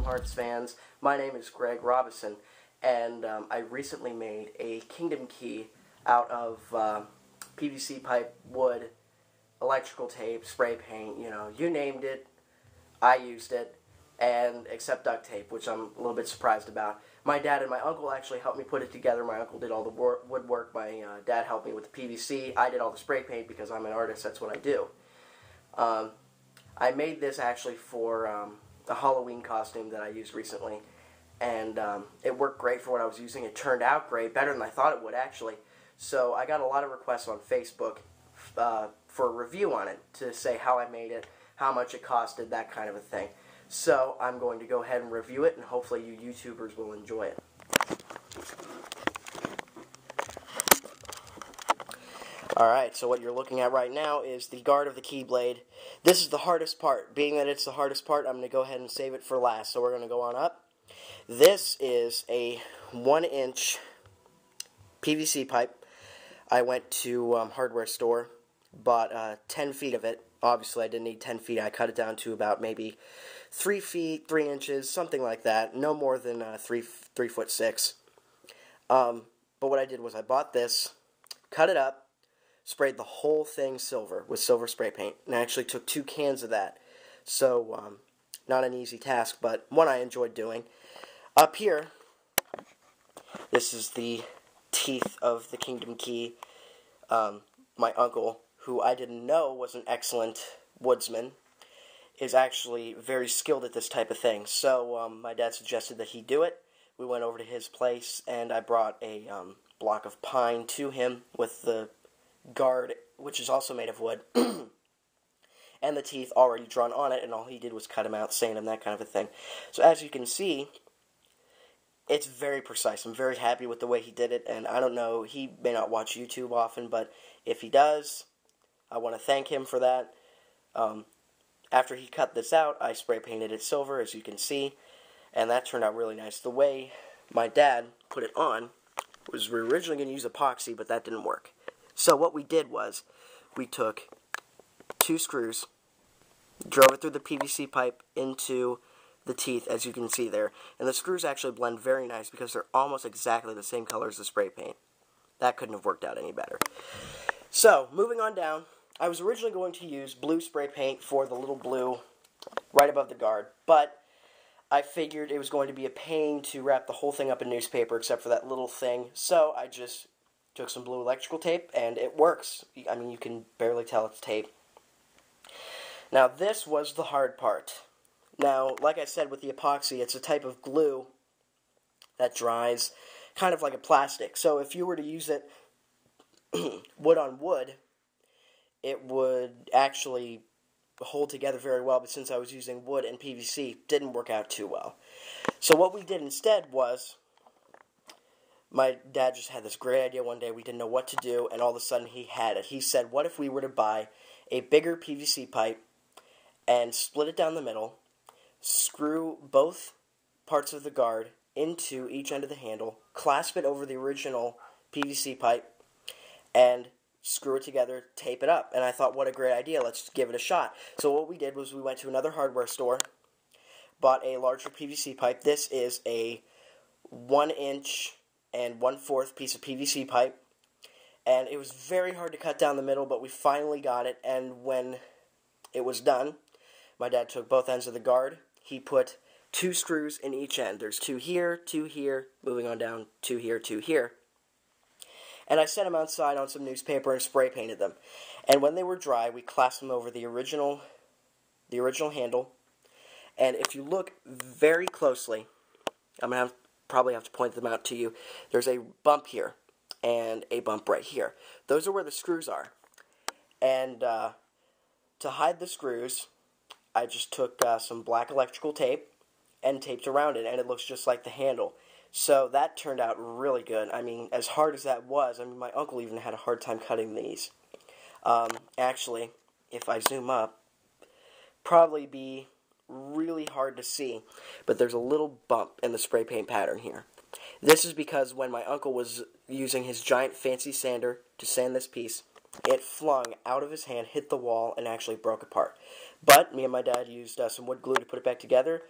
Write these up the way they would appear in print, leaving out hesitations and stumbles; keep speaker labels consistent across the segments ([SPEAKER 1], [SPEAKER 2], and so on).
[SPEAKER 1] Kingdom Hearts fans. My name is Greg Robison, and I recently made a Kingdom Key out of PVC pipe, wood, electrical tape, spray paint, you named it, I used it, and except duct tape, which I'm a little bit surprised about. My dad and my uncle actually helped me put it together. My uncle did all the woodwork, my dad helped me with the PVC, I did all the spray paint because I'm an artist, that's what I do. I made this actually for a Halloween costume that I used recently, and it worked great for what I was using. It turned out great, better than I thought it would actually. So I got a lot of requests on Facebook for a review on it to say how I made it, how much it costed, that kind of a thing. So I'm going to go ahead and review it, and hopefully you YouTubers will enjoy it. Alright, so what you're looking at right now is the guard of the Keyblade. This is the hardest part. Being that it's the hardest part, I'm going to go ahead and save it for last. So we're going to go on up. This is a 1-inch PVC pipe. I went to hardware store, bought 10 feet of it. Obviously, I didn't need 10 feet. I cut it down to about maybe 3 feet, 3 inches, something like that. No more than 3'6". But what I did was I bought this, cut it up, sprayed the whole thing silver with silver spray paint, and I actually took 2 cans of that. So, not an easy task, but one I enjoyed doing. Up here, this is the teeth of the Kingdom Key. My uncle, who I didn't know was an excellent woodsman, is actually very skilled at this type of thing. So, my dad suggested that he do it. We went over to his place, and I brought a block of pine to him with the guard, which is also made of wood, and the teeth already drawn on it, and all he did was cut them out, sand them, that kind of a thing. So as you can see, it's very precise. I'm very happy with the way he did it, and I don't know, he may not watch YouTube often, but if he does, I want to thank him for that. After he cut this out, I spray painted it silver, as you can see, and that turned out really nice. The way my dad put it on was we were originally going to use epoxy, but that didn't work. So what we did was, we took 2 screws, drove it through the PVC pipe into the teeth, as you can see there. And the screws actually blend very nice because they're almost exactly the same color as the spray paint. That couldn't have worked out any better. So, moving on down, I was originally going to use blue spray paint for the little blue right above the guard, but I figured it was going to be a pain to wrap the whole thing up in newspaper except for that little thing, so I just took some blue electrical tape, and it works. I mean, you can barely tell it's tape. Now, this was the hard part. Now, like I said with the epoxy, it's a type of glue that dries kind of like a plastic. So if you were to use it wood on wood, it would actually hold together very well, but since I was using wood and PVC, it didn't work out too well. So what we did instead was, my dad just had this great idea one day. We didn't know what to do, and all of a sudden he had it. He said, what if we were to buy a bigger PVC pipe and split it down the middle, screw both parts of the guard into each end of the handle, clasp it over the original PVC pipe, and screw it together, tape it up. And I thought, what a great idea, let's give it a shot. So what we did was we went to another hardware store, bought a larger PVC pipe. This is a 1-inch and 1/4 piece of PVC pipe, and it was very hard to cut down the middle, but we finally got it. And when it was done, my dad took both ends of the guard. He put 2 screws in each end. There's 2 here, 2 here, moving on down, 2 here, 2 here. And I set them outside on some newspaper and spray painted them. And when they were dry, we clasped them over the original handle. And if you look very closely, I'm going to probably have to point them out to you. There's a bump here and a bump right here. Those are where the screws are. And to hide the screws, I just took some black electrical tape and taped around it, and it looks just like the handle. So that turned out really good. I mean, as hard as that was, I mean, my uncle even had a hard time cutting these. Actually, if I zoom up, probably be really hard to see, but there's a little bump in the spray paint pattern here. This is because when my uncle was using his giant fancy sander to sand this piece, it flung out of his hand, hit the wall, and actually broke apart. But me and my dad used some wood glue to put it back together,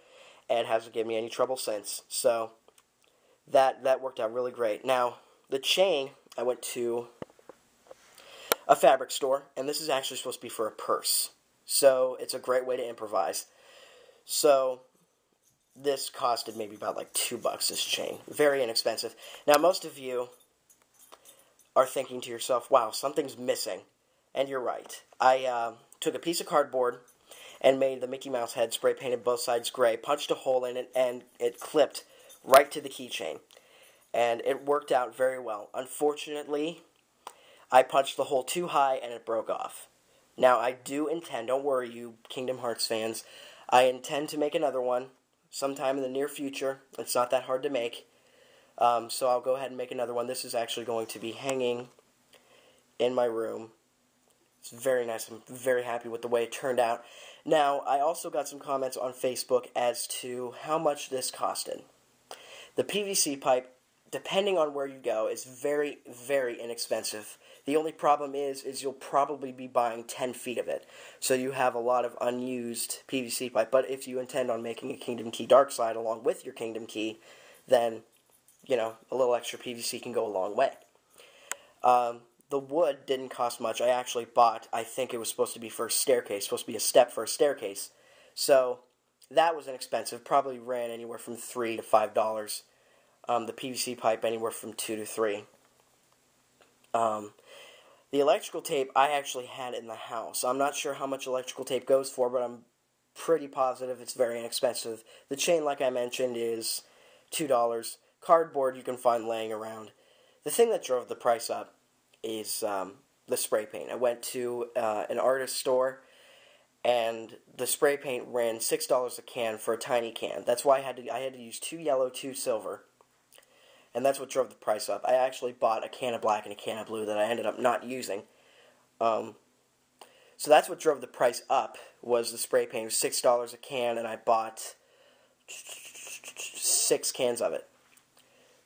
[SPEAKER 1] and hasn't given me any trouble since. So that worked out really great. Now, the chain, I went to a fabric store, and this is actually supposed to be for a purse. So it's a great way to improvise. So this costed maybe about like $2, this chain. Very inexpensive. Now, most of you are thinking to yourself, wow, something's missing. And you're right. I took a piece of cardboard and made the Mickey Mouse head, spray painted both sides gray, punched a hole in it, and it clipped right to the keychain. And it worked out very well. Unfortunately, I punched the hole too high and it broke off. Now, I do intend, don't worry you Kingdom Hearts fans, I intend to make another one sometime in the near future. It's not that hard to make. So I'll go ahead and make another one. This is actually going to be hanging in my room. It's very nice. I'm very happy with the way it turned out. Now, I also got some comments on Facebook as to how much this costed. The PVC pipe, depending on where you go, is very, very inexpensive. The only problem is you'll probably be buying 10 feet of it. So you have a lot of unused PVC pipe. But if you intend on making a Kingdom Key Dark Side along with your Kingdom Key, then, you know, a little extra PVC can go a long way. The wood didn't cost much. I actually bought, I think it was supposed to be for a staircase, supposed to be a step for a staircase. So that was inexpensive. Probably ran anywhere from $3 to $5. The PVC pipe anywhere from $2 to $3. The electrical tape I actually had in the house. I'm not sure how much electrical tape goes for, but I'm pretty positive it's very inexpensive. The chain, like I mentioned, is $2. Cardboard you can find laying around. The thing that drove the price up is the spray paint. I went to an artist store, and the spray paint ran $6 a can for a tiny can. That's why I had to use 2 yellow, 2 silver. And that's what drove the price up. I actually bought a can of black and a can of blue that I ended up not using. So that's what drove the price up, was the spray paint. It was $6 a can, and I bought 6 cans of it.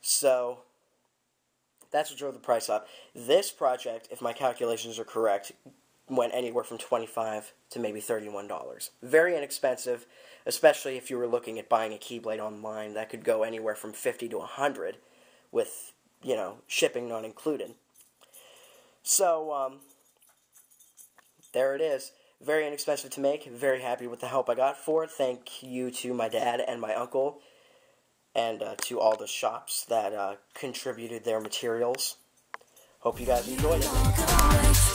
[SPEAKER 1] So that's what drove the price up. This project, if my calculations are correct, went anywhere from $25 to maybe $31. Very inexpensive, especially if you were looking at buying a Keyblade online. That could go anywhere from $50 to $100 with, you know, shipping not included. So, there it is. Very inexpensive to make. Very happy with the help I got for it. Thank you to my dad and my uncle, and to all the shops that contributed their materials. Hope you guys enjoyed it.